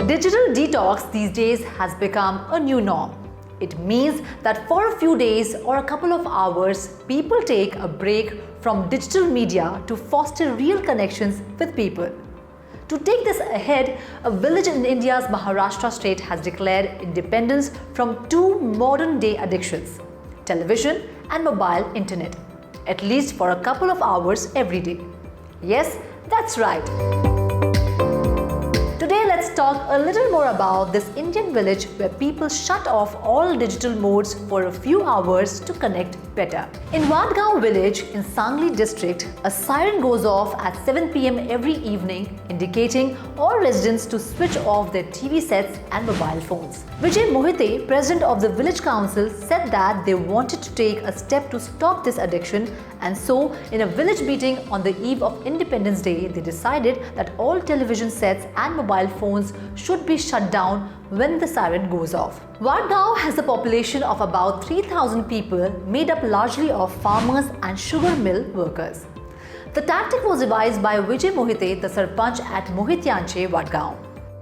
Digital detox these days has become a new norm. It means that for a few days or a couple of hours, people take a break from digital media to foster real connections with people. To take this ahead, a village in India's Maharashtra state has declared independence from two modern-day addictions: television and mobile internet, at least for a couple of hours every day. Yes, that's right. Today, let's talk a little more about this Indian village where people shut off all digital modes for a few hours to connect better. In Vadgaon village in Sangli district, a siren goes off at 7 p.m. every evening, indicating all residents to switch off their TV sets and mobile phones. Vijay Mohite, president of the village council, said that they wanted to take a step to stop this addiction, and so in a village meeting on the eve of Independence Day, they decided that all television sets and mobile phones should be shut down when the siren goes off. Vadgaon has a population of about 3,000 people made up largely of farmers and sugar mill workers. The tactic was devised by Vijay Mohite, the Sarpanch at Mohityanche, Vadgaon.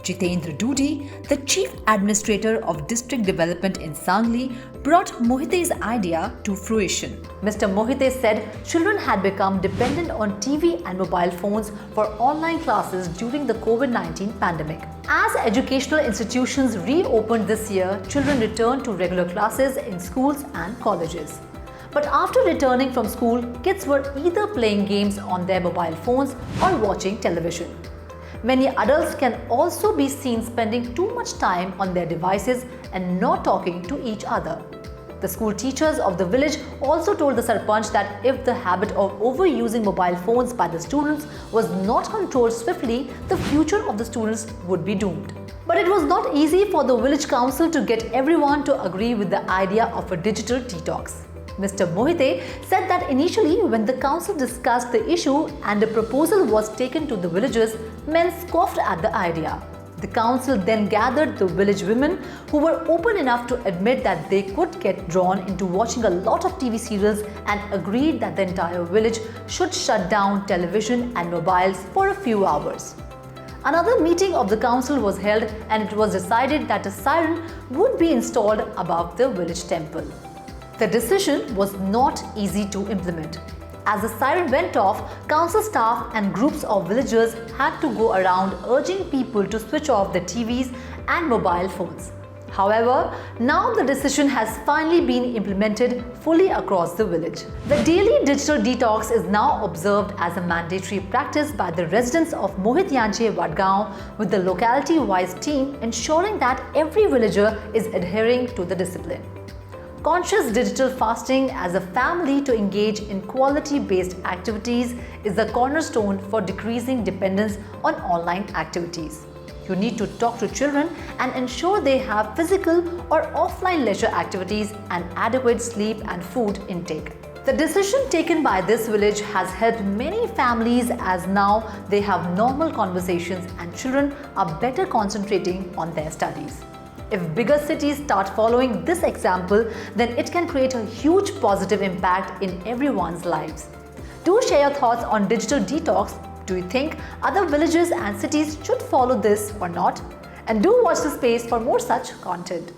Jitendra Dudi, the chief administrator of district development in Sangli, brought Mohite's idea to fruition. Mr. Mohite said children had become dependent on TV and mobile phones for online classes during the COVID-19 pandemic. As educational institutions reopened this year, children returned to regular classes in schools and colleges. But after returning from school, kids were either playing games on their mobile phones or watching television. Many adults can also be seen spending too much time on their devices and not talking to each other. The school teachers of the village also told the Sarpanch that if the habit of overusing mobile phones by the students was not controlled swiftly, the future of the students would be doomed. But it was not easy for the village council to get everyone to agree with the idea of a digital detox. Mr. Mohite said that initially when the council discussed the issue and a proposal was taken to the villagers, men scoffed at the idea. The council then gathered the village women who were open enough to admit that they could get drawn into watching a lot of TV serials and agreed that the entire village should shut down television and mobiles for a few hours. Another meeting of the council was held and it was decided that a siren would be installed above the village temple. The decision was not easy to implement. As the siren went off, council staff and groups of villagers had to go around urging people to switch off their TVs and mobile phones. However, now the decision has finally been implemented fully across the village. The daily digital detox is now observed as a mandatory practice by the residents of Mohityanche Vadgaon, with the locality-wise team ensuring that every villager is adhering to the discipline. Conscious digital fasting as a family to engage in quality-based activities is the cornerstone for decreasing dependence on online activities. You need to talk to children and ensure they have physical or offline leisure activities and adequate sleep and food intake. The decision taken by this village has helped many families, as now they have normal conversations and children are better concentrating on their studies. If bigger cities start following this example, then it can create a huge positive impact in everyone's lives. Do share your thoughts on digital detox. Do you think other villages and cities should follow this or not? And do watch the space for more such content.